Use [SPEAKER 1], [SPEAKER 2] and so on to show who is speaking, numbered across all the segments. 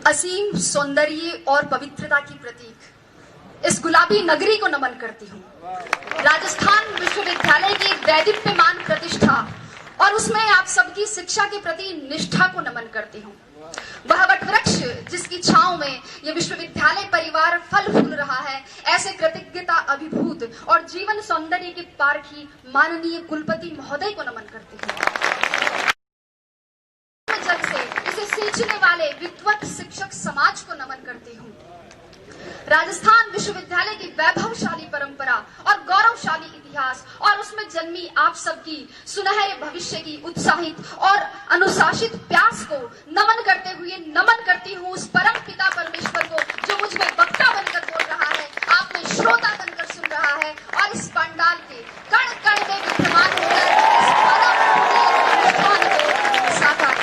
[SPEAKER 1] असीम सौंदर्य और पवित्रता की प्रतीक इस गुलाबी नगरी को नमन करती हूँ। राजस्थान विश्वविद्यालय की दैदीप्यमान प्रतिष्ठा और उसमें आप सबकी शिक्षा के प्रति निष्ठा को नमन करती हूँ। वह वटवृक्ष जिसकी छांव में यह विश्वविद्यालय परिवार फल फूल रहा है, ऐसे कृतज्ञता अभिभूत और जीवन सौंदर्य के पारखी माननीय कुलपति महोदय को नमन करती हूँ। जग से इसे सींचने वाले विद्वत शिक्षक समाज को नमन करती हूँ। राजस्थान विश्वविद्यालय की वैभवशाली परंपरा और गौरवशाली इतिहास और उसमें जन्मी आप सबकी सुनहरे भविष्य की उत्साहित और अनुशासित प्यास को नमन करते हुए नमन करती हूँ उस परम पिता परमेश्वर को जो मुझ में वक्ता बनकर बोल रहा है, आप में श्रोता बनकर सुन रहा है और इस पंडाल के कण कण में विद्यमान होकर इस परम अनुष्ठान को साकार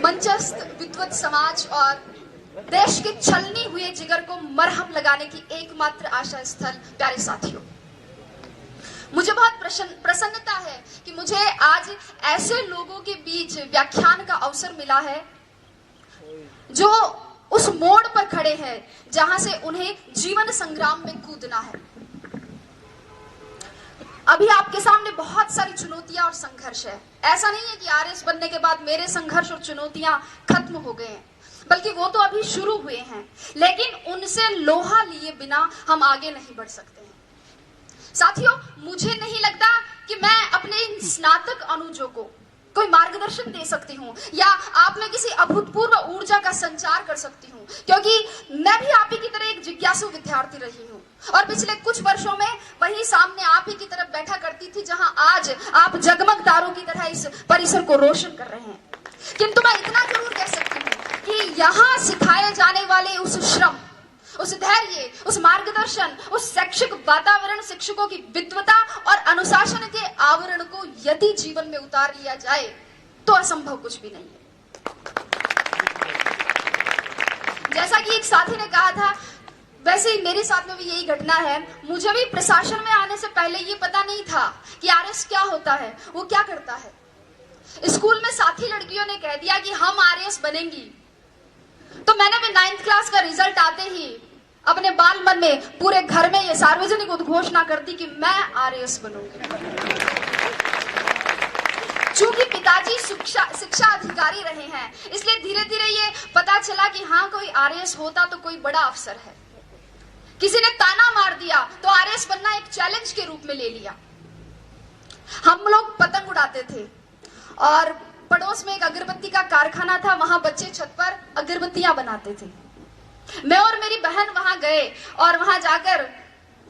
[SPEAKER 1] मंचस्थ विद्वत समाज और देश के छलनी हुए जिगर को मरहम लगाने की एकमात्र आशा स्थल। प्यारे साथियों, मुझे बहुत प्रसन्नता है कि मुझे आज ऐसे लोगों के बीच व्याख्यान का अवसर मिला है जो उस मोड़ पर खड़े हैं जहां से उन्हें जीवन संग्राम में कूदना है। अभी आपके सामने बहुत सारी चुनौतियां और संघर्ष है। ऐसा नहीं है कि आरएस बनने के बाद मेरे संघर्ष और चुनौतियां खत्म हो गए हैं, बल्कि वो तो अभी शुरू हुए हैं, लेकिन उनसे लोहा लिए बिना हम आगे नहीं बढ़ सकते हैं। साथियों, मुझे नहीं लगता कि मैं अपने इन स्नातक अनुजों को कोई मार्गदर्शन दे सकती हूँ या आप में किसी अभूतपूर्व ऊर्जा का संचार कर सकती हूँ, क्योंकि मैं भी आप ही की तरह एक जिज्ञासु विद्यार्थी रही हूँ और पिछले कुछ वर्षों में वही सामने आप ही की तरफ बैठा करती थी जहां आज आप जगमग तारों की तरह इस परिसर को रोशन कर रहे हैं। किंतु मैं इतना जरूर कह सकती हूँ कि यहाँ सिखाए जाने वाले उस श्रम, उस धैर्य, उस मार्गदर्शन, उस शैक्षिक वातावरण, शिक्षकों की विद्वता और अनुशासन के आवरण को यदि जीवन में उतार लिया जाए तो असंभव कुछ भी नहीं है। जैसा कि एक साथी ने कहा था, वैसे ही मेरे साथ में भी यही घटना है। मुझे भी प्रशासन में आने से पहले ये पता नहीं था कि आरएस क्या होता है, वो क्या करता है। स्कूल में साथी लड़कियों ने कह दिया कि हम आरएस बनेंगी, तो मैंने भी 9th क्लास का रिजल्ट आते ही अपने बाल मन में पूरे घर में ये सार्वजनिक उद्घोषणा कर दी कि मैं आरएस बनूंगी। चूंकि पिताजी शिक्षा अधिकारी रहे हैं, इसलिए धीरे धीरे ये पता चला कि हाँ, कोई आरएस होता तो कोई बड़ा अफसर है। किसी ने ताना मार दिया तो आरएस बनना एक चैलेंज के रूप में ले लिया। हम लोग पतंग उड़ाते थे और पड़ोस में एक अगरबत्ती का कारखाना था, वहां बच्चे छत पर अगरबत्तियां बनाते थे। मैं और मेरी बहन वहां गए और वहां जाकर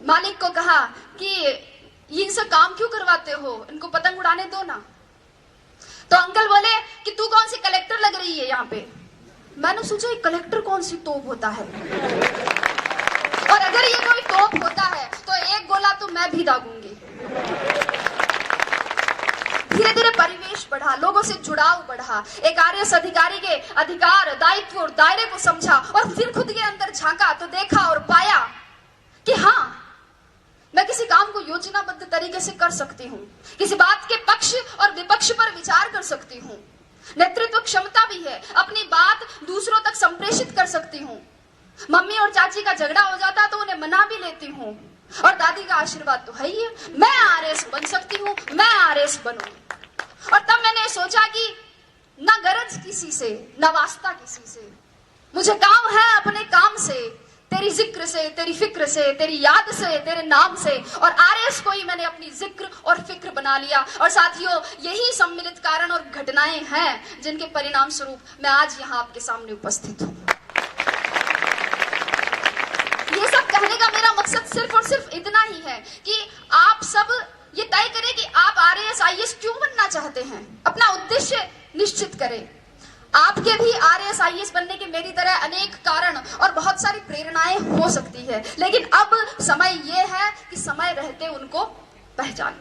[SPEAKER 1] मालिक को कहा कि इनसे काम क्यों करवाते हो, इनको पतंग उड़ाने दो ना। तो अंकल बोले कि तू कौन सी कलेक्टर लग रही है यहाँ पे। मैंने सोचा कलेक्टर कौन सी तोप होता है, और अगर ये कोई तोप होता है तो एक गोला तो मैं भी दागूंगी। धीरे धीरे परिवेश बढ़ा, लोगों से जुड़ाव बढ़ा, एक आरएस अधिकारी के अधिकार, दायित्व और दायरे को समझा और फिर खुद के अंदर झांका तो देखा और पाया कि हाँ, मैं किसी काम को योजनाबद्ध तरीके से कर सकती हूँ, किसी बात के पक्ष और विपक्ष पर विचार कर सकती हूँ, नेतृत्व क्षमता भी है, अपनी बात दूसरों तक संप्रेषित कर सकती हूँ। मम्मी और चाची का झगड़ा हो जाता तो उन्हें मना भी लेती हूँ, और दादी का आशीर्वाद तो है ही है। मैं आरएस बन सकती हूँ, मैं आरएस बनूंगी। और तब मैंने सोचा कि न गरज किसी से, न वास्ता किसी से, मुझे काम है अपने काम से, तेरी जिक्र से, तेरी फिक्र से, तेरी याद से, तेरे नाम से। और आरएस को ही मैंने अपनी जिक्र और फिक्र बना लिया। और साथियों, यही सम्मिलित कारण और घटनाएं हैं जिनके परिणाम स्वरूप मैं आज यहाँ आपके सामने उपस्थित हूँ। ये सब कहने का मेरा मकसद सिर्फ और सिर्फ इतना ही है कि आप सब ये तय करें कि आप आरएस आईएएस क्यों बनना चाहते हैं, अपना उद्देश्य निश्चित करें। आपके भी आरएस आईएएस बनने के मेरी तरह अनेक कारण और बहुत सारी प्रेरणाएं हो सकती है, लेकिन अब समय ये है कि समय रहते उनको पहचानें।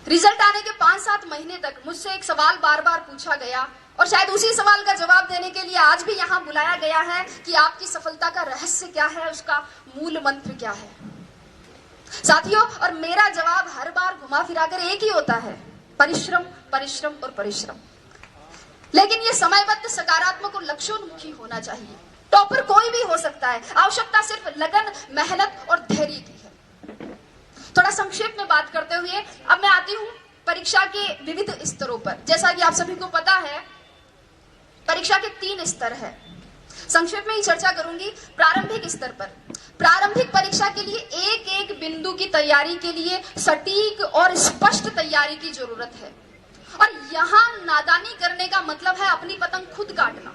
[SPEAKER 1] रिजल्ट आने के 5-7 महीने तक मुझसे एक सवाल बार बार पूछा गया और शायद उसी सवाल का जवाब देने के लिए आज भी यहाँ बुलाया गया है कि आपकी सफलता का रहस्य क्या है, उसका मूल मंत्र क्या है। साथियों, और मेरा जवाब हर बार घुमा फिराकर एक ही होता है परिश्रम, परिश्रम और परिश्रम। लेकिन ये समयबद्ध, सकारात्मक और लक्ष्योन्मुखी होना चाहिए। टॉपर कोई भी हो सकता है, आवश्यकता सिर्फ लगन, मेहनत और धैर्य की है। थोड़ा संक्षेप में बात करते हुए अब मैं आती हूं परीक्षा के विविध स्तरों पर। जैसा कि आप सभी को पता है, परीक्षा के 3 स्तर है। संक्षेप में ही चर्चा करूंगी। प्रारंभिक स्तर पर, प्रारंभिक परीक्षा के लिए एक एक बिंदु की तैयारी के लिए सटीक और स्पष्ट तैयारी की जरूरत है। और यहां नादानी करने का मतलब है अपनी पतंग खुद काटना।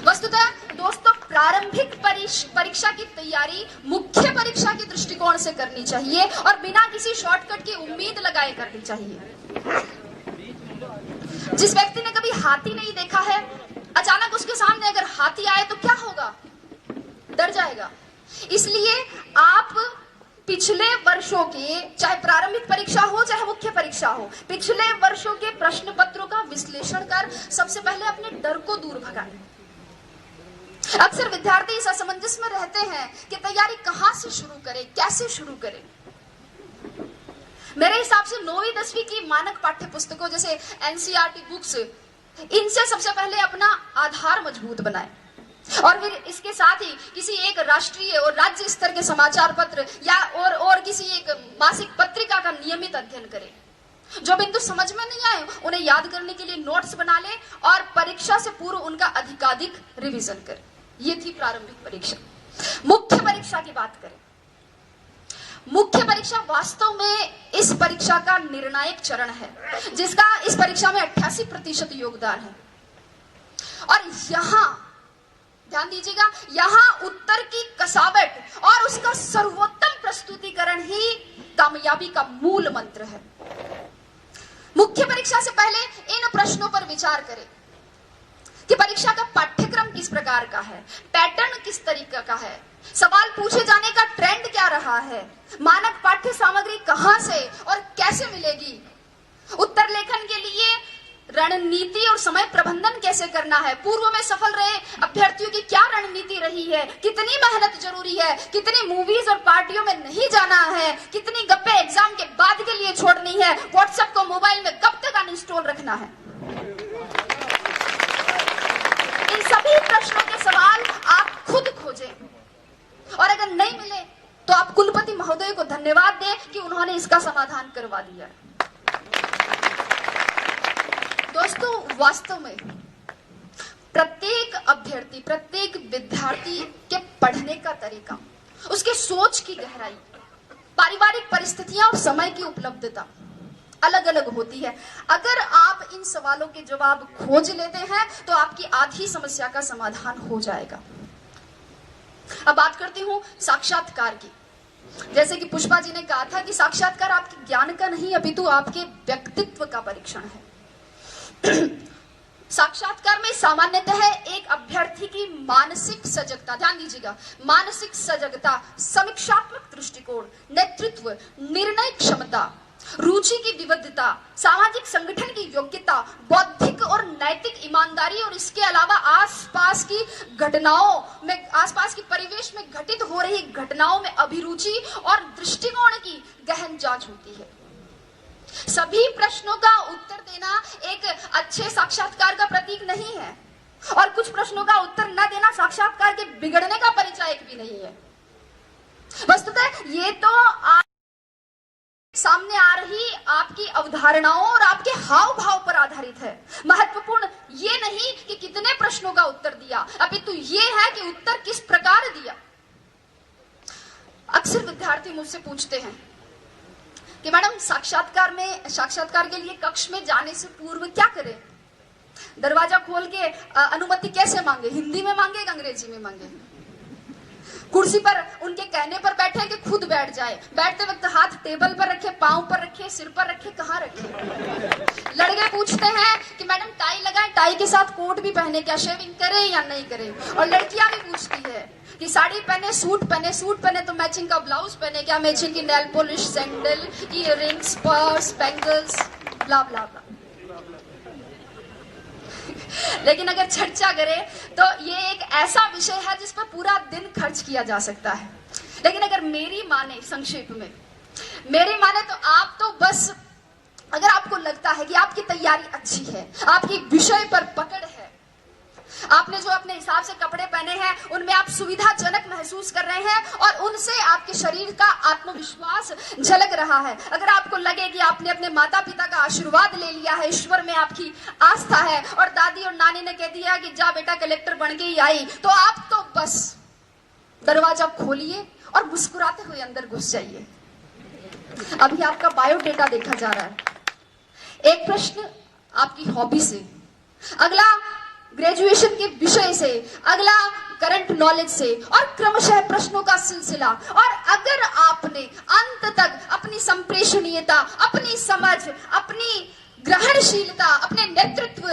[SPEAKER 1] वस्तुतः दोस्तों, प्रारंभिक परीक्षा की तैयारी मुख्य परीक्षा के दृष्टिकोण से करनी चाहिए और बिना किसी शॉर्टकट की उम्मीद लगाए करनी चाहिए। जिस व्यक्ति ने कभी हाथी नहीं देखा है, अचानक उसके सामने अगर हाथी आए तो क्या होगा? डर जाएगा। इसलिए आप पिछले वर्षों के, चाहे प्रारंभिक परीक्षा हो चाहे मुख्य परीक्षा हो, पिछले वर्षों के प्रश्न पत्रों का विश्लेषण कर सबसे पहले अपने डर को दूर भगाएं। अक्सर विद्यार्थी इस असमंजस में रहते हैं कि तैयारी कहां से शुरू करें, कैसे शुरू करें। मेरे हिसाब से 9वीं 10वीं की मानक पाठ्य पुस्तकों जैसे एनसीईआरटी बुक्स, इनसे सबसे पहले अपना आधार मजबूत बनाएं और फिर इसके साथ ही किसी एक राष्ट्रीय और राज्य स्तर के समाचार पत्र या और किसी एक मासिक पत्रिका का नियमित अध्ययन करें। जो बिंदु समझ में नहीं आए उन्हें याद करने के लिए नोट्स बना लें और परीक्षा से पूर्व उनका अधिकाधिक रिवीजन करें। ये थी प्रारंभिक परीक्षा। मुख्य परीक्षा की बात करें। मुख्य परीक्षा वास्तव में इस परीक्षा का निर्णायक चरण है, जिसका इस परीक्षा में 88% योगदान है। और यहां ध्यान दीजिएगा, यहां उत्तर की कसावट और उसका सर्वोत्तम प्रस्तुतिकरण ही कामयाबी का मूल मंत्र है। मुख्य परीक्षा से पहले इन प्रश्नों पर विचार करें कि परीक्षा का पाठ्यक्रम किस प्रकार का है, पैटर्न किस तरीके का है, सवाल पूछे जाने का ट्रेंड क्या रहा है, मानक पाठ्य सामग्री कहां से और कैसे मिलेगी, उत्तर लेखन के लिए रणनीति और समय प्रबंधन कैसे करना है, पूर्व में सफल रहे अभ्यर्थियों की क्या रणनीति रही है, कितनी मेहनत जरूरी है, कितनी मूवीज और पार्टियों में नहीं जाना है, कितनी गप्पे एग्जाम के बाद के लिए छोड़नी है, व्हाट्सएप को मोबाइल में कब तक अनइंस्टॉल रखना है। इन सभी प्रश्नों के सवाल आप खुद खोजें और अगर नहीं मिले तो आप कुलपति महोदय को धन्यवाद दें कि उन्होंने इसका समाधान करवा दिया। दोस्तों, वास्तव में प्रत्येक अभ्यर्थी, प्रत्येक विद्यार्थी के पढ़ने का तरीका, उसके सोच की गहराई, पारिवारिक परिस्थितियां और समय की उपलब्धता अलग अलग होती है। अगर आप इन सवालों के जवाब खोज लेते हैं तो आपकी आधी समस्या का समाधान हो जाएगा। अब बात करती हूं साक्षात्कार की। जैसे कि पुष्पा जी ने कहा था कि साक्षात्कार आपके ज्ञान का नहीं अपितु आपके व्यक्तित्व का परीक्षण है। साक्षात्कार में सामान्यतः एक अभ्यर्थी की मानसिक सजगता, ध्यान दीजिएगा, मानसिक सजगता, समीक्षात्मक दृष्टिकोण, नेतृत्व, निर्णय क्षमता, रुचि की विविधता, सामाजिक संगठन की योग्यता, बौद्धिक और नैतिक ईमानदारी और इसके अलावा आसपास की घटनाओं में, आसपास की परिवेश में घटित हो रही घटनाओं में अभिरुचि और दृष्टिकोण की गहन जांच होती है। सभी प्रश्नों का उत्तर देना एक अच्छे साक्षात्कार का प्रतीक नहीं है और कुछ प्रश्नों का उत्तर न देना साक्षात्कार के बिगड़ने का परिचायक भी नहीं है। वस्तुतः ये तो सामने आ रही आपकी अवधारणाओं और आपके हाव भाव पर आधारित है। महत्वपूर्ण ये नहीं कि कितने प्रश्नों का उत्तर दिया, अपितु ये है कि उत्तर किस प्रकार दिया। अक्सर विद्यार्थी मुझसे पूछते हैं कि मैडम साक्षात्कार के लिए कक्ष में जाने से पूर्व क्या करें, दरवाजा खोल के अनुमति कैसे मांगे, हिंदी में मांगे या अंग्रेजी में मांगे, कुर्सी पर उनके कहने पर बैठे कि खुद बैठ जाए, बैठते वक्त हाथ टेबल पर रखे, पांव पर रखे, सिर पर रखे, कहाँ रखे। लड़के पूछते हैं कि मैडम टाई लगाए, टाई के साथ कोट भी पहने, क्या शेविंग करे या नहीं करे। और लड़कियां भी पूछती है कि साड़ी पहने, सूट पहने, सूट पहने तो मैचिंग का ब्लाउज पहने, क्या मैचिंग की nail polish, sandal, earrings, purse, bangles, blah blah blah. लेकिन अगर चर्चा करें तो ये एक ऐसा विषय है जिस पर पूरा दिन खर्च किया जा सकता है। लेकिन अगर मेरी माने, संक्षेप में मेरी माने, तो आप तो बस, अगर लगता है कि आपकी तैयारी अच्छी है, आपकी विषय पर पकड़ है, आपने जो अपने हिसाब से कपड़े पहने हैं उनमें आप सुविधाजनक महसूस कर रहे हैं और उनसे आपके शरीर का आत्मविश्वास झलक रहा है, अगर आपको लगे कि आपने अपने माता पिता का आशीर्वाद ले लिया है, ईश्वर में आपकी आस्था है और दादी और नानी ने कह दिया कि जा बेटा कलेक्टर बन के ही आई, तो आप तो बस दरवाजा खोलिए और मुस्कुराते हुए अंदर घुस जाइए। अभी आपका बायोडेटा देखा जा रहा है, एक प्रश्न आपकी हॉबी से, अगला ग्रेजुएशन के विषय से, अगला करंट नॉलेज से और क्रमशः प्रश्नों का सिलसिला। और अगर आपने अंत तक अपनी संप्रेषणीयता, अपनी समझ, अपनी ग्रहणशीलता, अपने नेतृत्व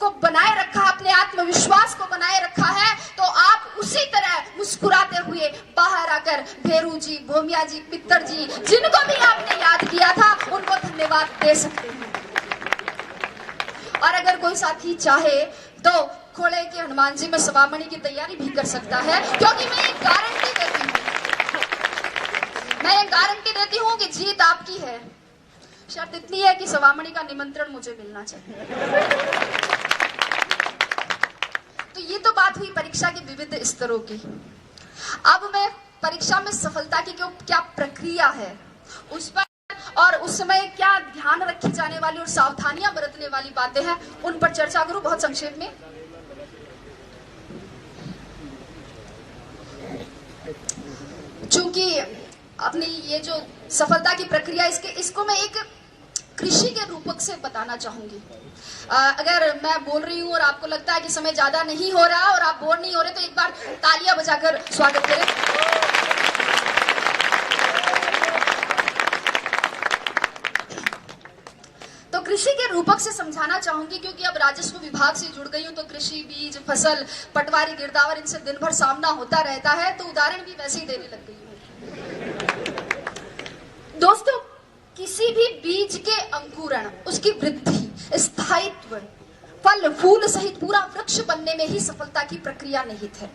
[SPEAKER 1] को बनाए रखा, अपने आत्मविश्वास को बनाए रखा है, तो आप उसी तरह मुस्कुराते हुए बाहर आकर भेरू जी, भोमिया जी, पित्तर जी, जिनको भी आपने याद किया था, उनको धन्यवाद दे सकते हैं। और अगर कोई साथी चाहे तो खोड़े के हनुमान जी में सवामणि की तैयारी भी कर सकता है, क्योंकि मैं एक गारंटी देती हूँ कि जीत आपकी है। शर्त इतनी है कि सवामणि का निमंत्रण मुझे मिलना चाहिए। तो ये तो बात हुई परीक्षा के विविध स्तरों की। अब मैं परीक्षा में सफलता की क्या प्रक्रिया है उस पर और उस समय क्या ध्यान रखी जाने वाली और सावधानियां बरतने वाली बातें हैं, उन पर चर्चा करूं बहुत संक्षेप में। चूंकि अपनी ये जो सफलता की प्रक्रिया, इसको मैं एक कृषि के रूपक से बताना चाहूंगी। अगर मैं बोल रही हूं और आपको लगता है कि समय ज्यादा नहीं हो रहा और आप बोर नहीं हो रहे, तो एक बार तालियां बजाकर स्वागत करें। तो कृषि के रूपक से समझाना चाहूंगी, क्योंकि अब राजस्व विभाग से जुड़ गई हूं, तो कृषि, बीज, फसल, पटवारी, गिरदावर, इनसे दिन भर सामना होता रहता है, तो उदाहरण भी वैसे ही देने लग गई हूं। दोस्तों, किसी भी बीज के अंकुरण, उसकी वृद्धि, स्थायित्व, फल फूल सहित पूरा वृक्ष बनने में ही सफलता की प्रक्रिया निहित है।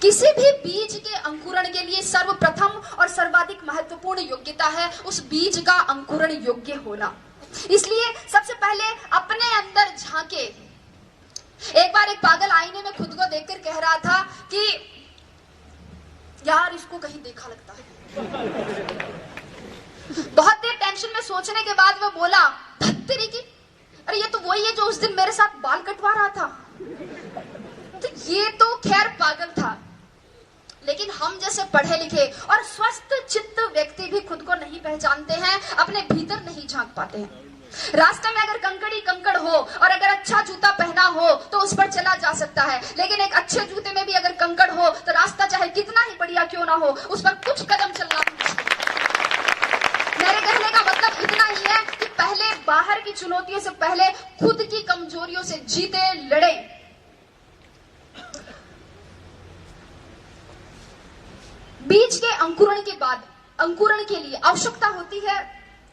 [SPEAKER 1] किसी भी बीज के अंकुरण के लिए सर्वप्रथम और सर्वाधिक महत्वपूर्ण योग्यता है उस बीज का अंकुरण योग्य होना। इसलिए सबसे पहले अपने अंदर झांके। एक बार एक पागल आईने में खुद को देखकर कह रहा था कि यार इसको कहीं देखा लगता है। बहुत देर टेंशन में सोचने के बाद वो बोला, धत्तेरी की, अरे ये तो वही है जो उस दिन मेरे साथ बाल कटवा रहा था। तो ये तो खैर पागल था, लेकिन हम जैसे पढ़े लिखे और स्वस्थ चित्त व्यक्ति भी खुद को नहीं पहचानते हैं, अपने भीतर नहीं झांक पाते हैं। रास्ते में अगर कंकड़ी कंकड़ हो और अगर अच्छा जूता पहना हो तो उस पर चला जा सकता है, लेकिन एक अच्छे जूते में भी अगर कंकड़ हो तो रास्ता चाहे कितना ही बढ़िया क्यों ना हो, उस पर कुछ कदम चलना। मेरे कहने का मतलब इतना ही है कि पहले बाहर की चुनौतियों से पहले खुद की कमजोरियों से जीते, लड़े। बीज के अंकुरण के बाद अंकुरण के लिए आवश्यकता होती है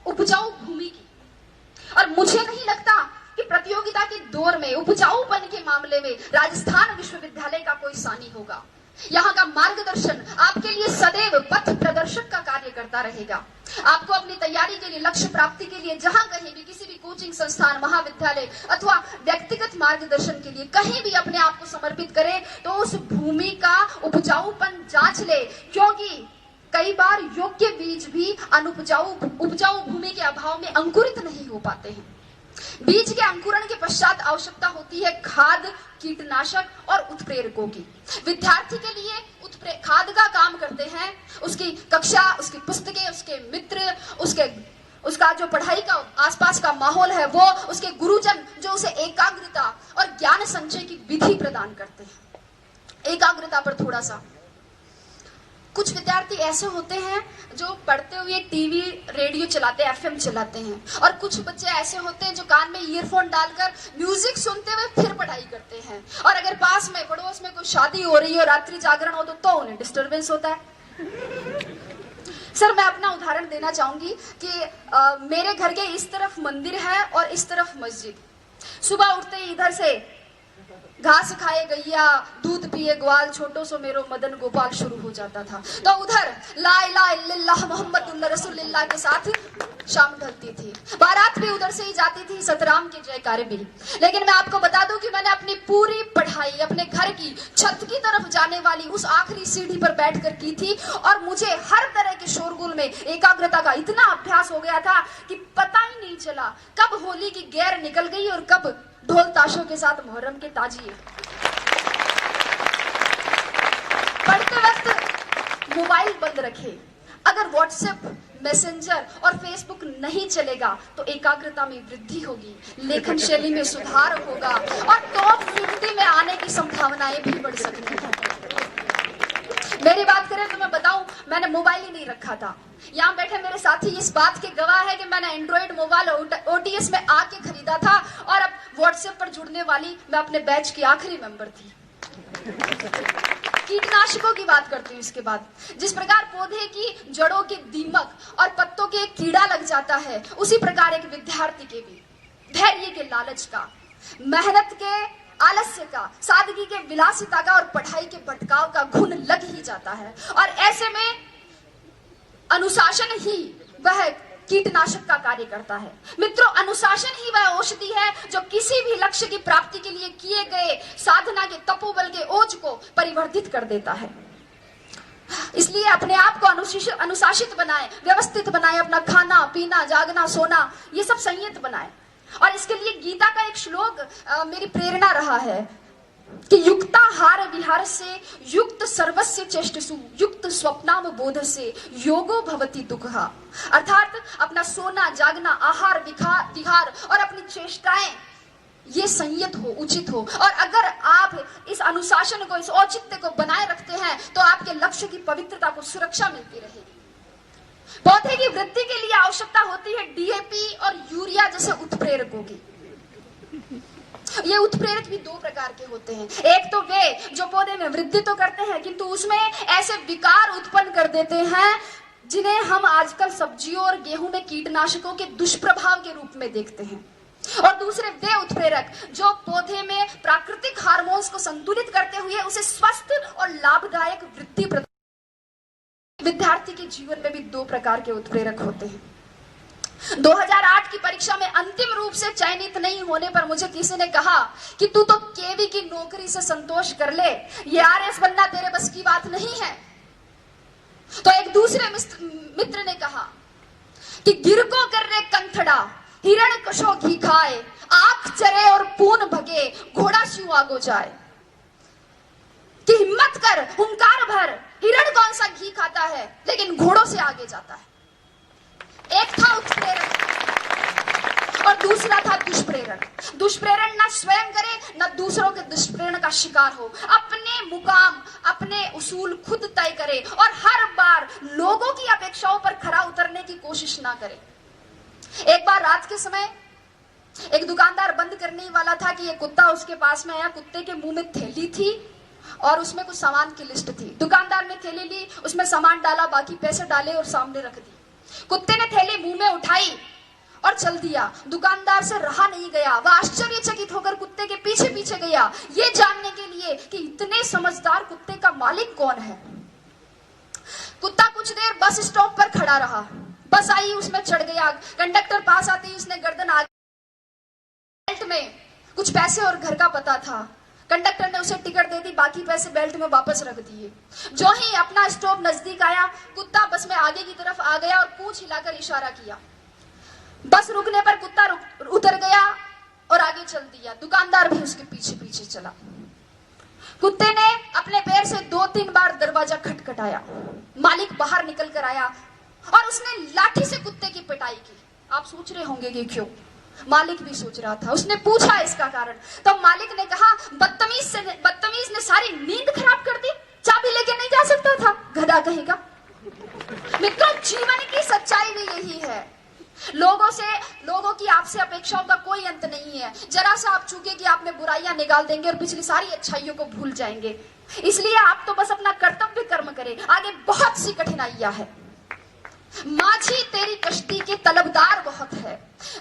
[SPEAKER 1] उपजाऊ भूमि की, और मुझे नहीं लगता कि प्रतियोगिता के दौर में उपजाऊपन के मामले में राजस्थान विश्वविद्यालय का कोई सानी होगा। यहाँ का मार्गदर्शन आपके लिए सदैव पथ प्रदर्शक का कार्य करता रहेगा। आपको अपनी तैयारी के लिए, लक्ष्य प्राप्ति के लिए जहां कहीं भी, किसी भी कोचिंग संस्थान, महाविद्यालय अथवा व्यक्तिगत मार्गदर्शन के लिए कहीं भी अपने आप को समर्पित करें, तो उस भूमि का उपजाऊपन जांच ले, क्योंकि कई बार योग्य बीज भी उपजाऊ भूमि के अभाव में अंकुरित नहीं हो पाते हैं। बीज के अंकुरण के पश्चात आवश्यकता होती है खाद, कीटनाशक और उत्प्रेरकों की। विद्यार्थी के लिए खाद का काम करते हैं उसकी कक्षा, उसकी पुस्तकें, उसके मित्र, उसका जो पढ़ाई का आसपास का माहौल है वो, उसके गुरुजन जो उसे एकाग्रता और ज्ञान संचय की विधि प्रदान करते हैं। एकाग्रता पर थोड़ा सा, कुछ विद्यार्थी ऐसे होते हैं जो पढ़ते हुए टीवी, रेडियो चलाते हैं, एफएम चलाते हैं, और कुछ बच्चे ऐसे होते हैं जो कान में ईयरफोन डालकर म्यूजिक सुनते हुए फिर पढ़ाई करते हैं। और अगर पास में पड़ोस में कोई शादी हो रही हो, रात्रि जागरण हो, तो उन्हें डिस्टरबेंस होता है। सर, मैं अपना उदाहरण देना चाहूंगी कि मेरे घर के इस तरफ मंदिर है और इस तरफ मस्जिद। सुबह उठते ही इधर से घास खाए गैया दूध पिए ग्वाल, छोटो सो मेरो मदन गोपाल शुरू हो जाता था। तो उधर ला इलाहा इल्लल्लाह मुहम्मदुर रसूलुल्लाह के साथ शाम ढलती थी। बारात भी उधर से ही जाती थी, सतराम के जयकारे भी। लेकिन मैं आपको बता दूं कि मैंने अपनी पूरी पढ़ाई अपने घर की छत की तरफ जाने वाली उस आखिरी सीढ़ी पर बैठकर की थी, और मुझे हर तरह के शोरगुल में एकाग्रता का इतना अभ्यास हो गया था कि पता ही नहीं चला कब होली की गैर निकल गई और कब ढोल ताशों के साथ मुहर्रम के ताजिए। पढ़ते वक्त मोबाइल बंद रखे, अगर व्हाट्सएप, मैसेंजर और फेसबुक नहीं चलेगा तो एकाग्रता में वृद्धि होगी, लेखन शैली में सुधार होगा और टॉप 50 में आने की संभावनाएं भी बढ़ सकती हैं। मेरी बात करें तो मैं बताऊं, मैंने मोबाइल ही नहीं रखा था। यहाँ बैठे मेरे साथी इस बात के गवाह है कि मैंने एंड्रॉइड मोबाइल ओटीएस में आके खरीदा था, और अब व्हाट्सएप पर जुड़ने वाली मैं अपने बैच की आखिरी मेंबर थी। कीटनाशकों की बात करती हूँ इसके बाद। जिस प्रकार पौधे की जड़ों के दीमक और पत्तों के एक कीड़ा लग जाता है, उसी प्रकार एक विद्यार्थी के भी धैर्य के लालच का, मेहनत के आलस्य का, सादगी के विलासिता का और पढ़ाई के भटकाव का घुन लग ही जाता है। और ऐसे में अनुशासन ही वह कीटनाशक का कार्य करता है। मित्रों, अनुशासन ही वह औषधि है जो किसी भी लक्ष्य की प्राप्ति के लिए किए गए साधना के तपोबल के ओज को परिवर्तित कर देता है। इसलिए अपने आप को अनुशासित बनाए, व्यवस्थित बनाए, अपना खाना पीना, जागना, सोना, ये सब संयत बनाए। और इसके लिए गीता का एक श्लोक मेरी प्रेरणा रहा है कि युक्ताहार विहार से युक्त सर्वस्य चेष्टसु युक्त स्वप्नाम बोध से योगो भवति दुःखः। अर्थात अपना सोना, जागना, आहार, विहार और अपनी चेष्टाएं ये संयत हो, उचित हो। और अगर आप इस अनुशासन को, इस औचित्य को बनाए रखते हैं तो आपके लक्ष्य की पवित्रता को सुरक्षा मिलती रहेगी। पौधे की वृद्धि के लिए आवश्यकता होती है डीएपी और यूरिया जैसे उत्प्रेरकों की। ये उत्प्रेरक भी दो प्रकार के होते हैं। एक तो वे जो पौधे में वृद्धि तो करते हैं किंतु उसमें ऐसे विकार उत्पन्न कर देते हैं जिन्हें हम आजकल सब्जियों और गेहूं में कीटनाशकों के दुष्प्रभाव के रूप में देखते हैं। और दूसरे वे उत्प्रेरक जो पौधे में प्राकृतिक हार्मोन्स को संतुलित करते हुए उसे स्वस्थ और लाभदायक वृद्धि प्रदान। विद्यार्थी के जीवन में भी दो प्रकार के उत्प्रेरक होते हैं। 2008 की परीक्षा में अंतिम रूप से चयनित नहीं होने पर मुझे किसी ने कहा कि तू तो केवी की नौकरी से संतोष कर ले, ये आरएस बनना तेरे बस की बात नहीं है। तो एक दूसरे मित्र ने कहा कि गिर को कर रे कंथड़ा, हिरण कशो घी खाए, आंख चरे और पून भगे, घोड़ा शिव आगो जाए। कि हिम्मत कर, हुंकार भर, हिरण कौन सा घी खाता है लेकिन घोड़ों से आगे जाता है। एक था उत्प्रेरक और दूसरा था दुष्प्रेरण। दुष्प्रेरण न स्वयं करे न दूसरों के दुष्प्रेरण का शिकार हो, अपने मुकाम, अपने उसूल खुद तय करे और हर बार लोगों की अपेक्षाओं पर खरा उतरने की कोशिश ना करे। एक बार रात के समय एक दुकानदार बंद करने ही वाला था कि एक कुत्ता उसके पास में आया। कुत्ते के मुंह में थैली थी और उसमें कुछ सामान की लिस्ट थी। दुकानदार ने थैली ली, उसमें सामान डाला, बाकी पैसे डाले और सामने रख दी। कुत्ते ने थैली मुंह में उठाई और चल दिया। दुकानदार से रहा नहीं गया, वह आश्चर्यचकित होकर कुत्ते के पीछे पीछे गया, ये जानने के लिए कि इतने समझदार कुत्ते का मालिक कौन है। कुत्ता कुछ देर बस स्टॉप पर खड़ा रहा। बस आई, उसमें चढ़ गया। कंडक्टर पास आते ही उसने गर्दन आगे, बेल्ट में कुछ पैसे और घर का पता था। कंडक्टर ने उसे टिकट दे दी, बाकी पैसे बेल्ट में वापस रख दिए। जो ही अपना स्टॉप नजदीक आया, कुत्ता बस में आगे की तरफ आ गया और पूंछ हिलाकर इशारा किया। बस रुकने पर कुत्ता उतर गया और आगे चल दिया। दुकानदार भी उसके पीछे पीछे चला। कुत्ते ने अपने पैर से 2-3 बार दरवाजा खटखटाया। मालिक बाहर निकल कर आया और उसने लाठी से कुत्ते की पिटाई की। आप सोच रहे होंगे कि क्यों? मालिक भी सोच रहा था। उसने पूछा इसका कारण, तो मालिक ने कहा बदतमीज ने सारी नींद खराब कर दी, चाबी लेके नहीं जा सकता था, गधा कहेगा। मित्रों, जीवन की सच्चाई भी यही है। लोगों की आपसे अपेक्षाओं का कोई अंत नहीं है। जरा सा आप चूके कि आप में बुराइयां निकाल देंगे और पिछली सारी अच्छाइयों को भूल जाएंगे। इसलिए आप तो बस अपना कर्तव्य कर्म करें, आगे बहुत सी कठिनाइयां है। माझी तेरी कश्ती के तलबदार बहुत है,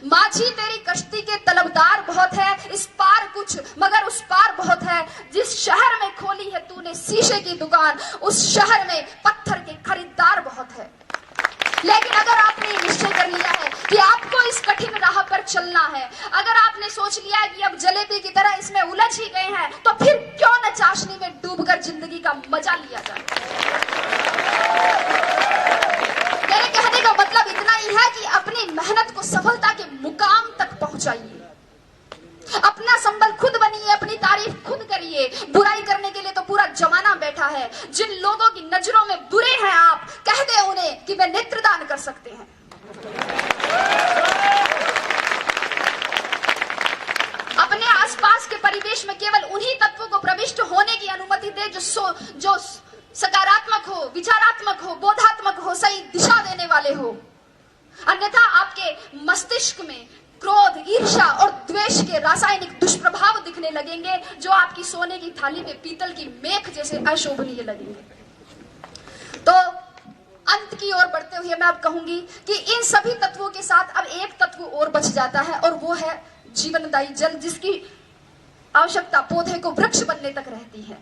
[SPEAKER 1] माझी तेरी कश्ती के तलबदार बहुत है, इस पार कुछ मगर उस पार बहुत है। जिस शहर में खोली है तूने शीशे की दुकान, उस शहर में पत्थर के खरीदार बहुत है। लेकिन अगर आपने निश्चय कर लिया है कि आपको इस कठिन राह पर चलना है, अगर आपने सोच लिया है कि अब जलेबी की तरह इसमें उलझ ही गए हैं, तो फिर क्यों न चाशनी में डूबकर जिंदगी का मजा लिया जाए। मेरे कहने का मतलब इतना ही है कि अपनी मेहनत को सफलता के मुकाम तक पहुंचाइए, अपना संबल खुद बनिए, अपनी तारीफ खुद करिए। बुराई करने के लिए तो पूरा जमाना बैठा है। जिन लोगों की नजरों में बुरे हैं आप, कह दे उन्हें कि वे नेत्रदान कर सकते हैं। अपने आसपास के परिवेश में केवल उन्हीं तत्वों को प्रविष्ट होने की अनुमति दे जो सकारात्मक हो, विचारात्मक हो, बोधात्मक हो, सही दिशा देने वाले हो। अन्यथा आपके मस्तिष्क में क्रोध, ईर्ष्या और द्वेष के रासायनिक दुष्प्रभाव दिखने लगेंगे, जो आपकी सोने की थाली में पीतल की मेख जैसे अशोभनीय लगेंगे। तो अंत की ओर बढ़ते हुए मैं अब कहूंगी कि इन सभी तत्वों के साथ अब एक तत्व और बच जाता है, और वो है जीवनदायी जल, जिसकी आवश्यकता पौधे को वृक्ष बनने तक रहती है।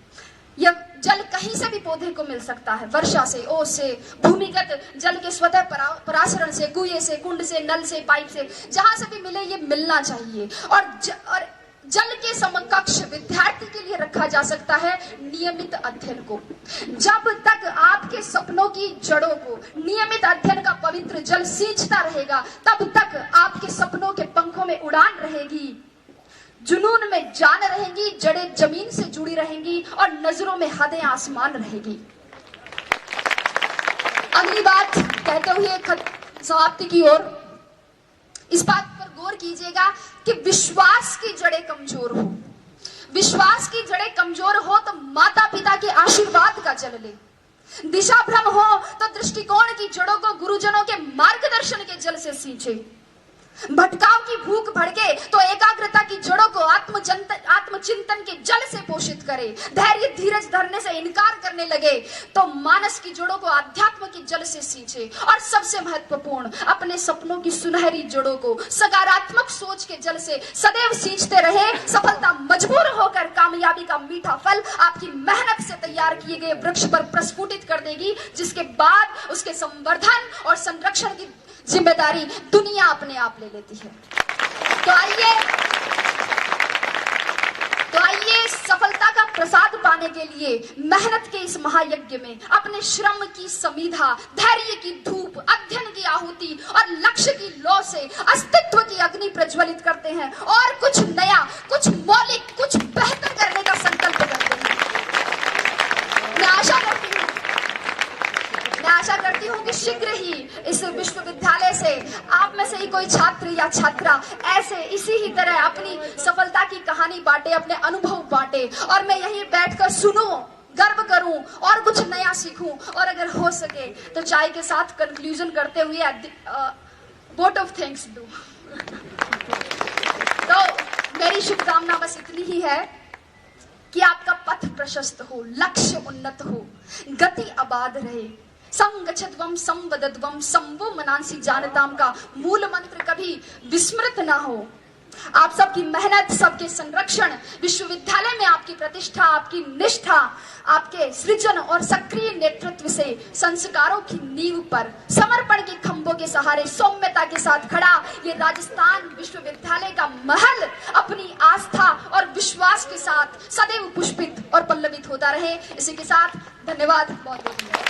[SPEAKER 1] यह जल कहीं से भी पौधे को मिल सकता है, वर्षा से, ओस से, भूमिगत जल के स्वतः परासरण से, कुएं से, कुंड से, नल से, पाइप से, जहां से भी मिले ये मिलना चाहिए। और जल के समकक्ष विद्यार्थी के लिए रखा जा सकता है नियमित अध्ययन को। जब तक आपके सपनों की जड़ों को नियमित अध्ययन का पवित्र जल सींचता रहेगा, तब तक आपके सपनों के पंखों में उड़ान रहेगी, जुनून में जान रहेंगी, जड़ें जमीन से जुड़ी रहेंगी और नजरों में हदें आसमान रहेगी। अगली बात कहते हुए समाप्ति की ओर, इस बात पर गौर कीजिएगा कि विश्वास की जड़ें कमजोर हो, विश्वास की जड़ें कमजोर हो तो माता पिता के आशीर्वाद का जल ले, दिशा भ्रम हो तो दृष्टिकोण की जड़ों को गुरुजनों के मार्गदर्शन के जल से सींचे, भटकाव की भूख भड़के तो एकाग्रता की जड़ों को आत्मचिंतन के जल से पोषित करे, धैर्य धीरज धरने से इनकार करने लगे तो मानस की जड़ों को अध्यात्म के जल से सींचे, और सबसे महत्वपूर्ण अपने सपनों की सुनहरी जड़ों को सकारात्मक सोच के जल से सदैव सींचते रहे। सफलता मजबूर होकर कामयाबी का मीठा फल आपकी मेहनत से तैयार किए गए वृक्ष पर प्रस्फुटित कर देगी, जिसके बाद उसके संवर्धन और संरक्षण की जिम्मेदारी दुनिया अपने आप ले लेती है। तो आइए सफलता का प्रसाद पाने के लिए मेहनत के इस महायज्ञ में अपने श्रम की समीधा, धैर्य की धूप, अध्ययन की आहुति और लक्ष्य की लौ से अस्तित्व की अग्नि प्रज्वलित करते हैं और कुछ नया, कुछ मौलिक, कुछ बेहतर करने का संकल्प करते हैं। मैं आशा करती हूँ कि शीघ्र ही इस विश्वविद्यालय से आप में से ही कोई छात्र या छात्रा ऐसे इसी ही तरह अपनी सफलता की कहानी बांटे, अपने अनुभव बांटे, और मैं यहीं बैठकर सुनूं, गर्व करूं और कुछ नया सीखूं, और अगर हो सके तो चाय के साथ कंक्लूजन करते हुए वोट ऑफ थैंक्स दूं। तो मेरी शुभकामना बस इतनी ही है कि आपका पथ प्रशस्त हो, लक्ष्य उन्नत हो, गति आबाद रहे, संगच्छध्वम संवदध्वम संवो मनांसी जानताम का मूल मंत्र कभी विस्मृत ना हो। आप सबकी मेहनत, सबके संरक्षण, विश्वविद्यालय में आपकी प्रतिष्ठा, आपकी निष्ठा, आपके सृजन और सक्रिय नेतृत्व से संस्कारों की नींव पर समर्पण के खंभों के सहारे सौम्यता के साथ खड़ा ये राजस्थान विश्वविद्यालय का महल अपनी आस्था और विश्वास के साथ सदैव पुष्पित और पल्लवित होता रहे। इसी के साथ धन्यवाद, बहुत बहुत धन्यवाद।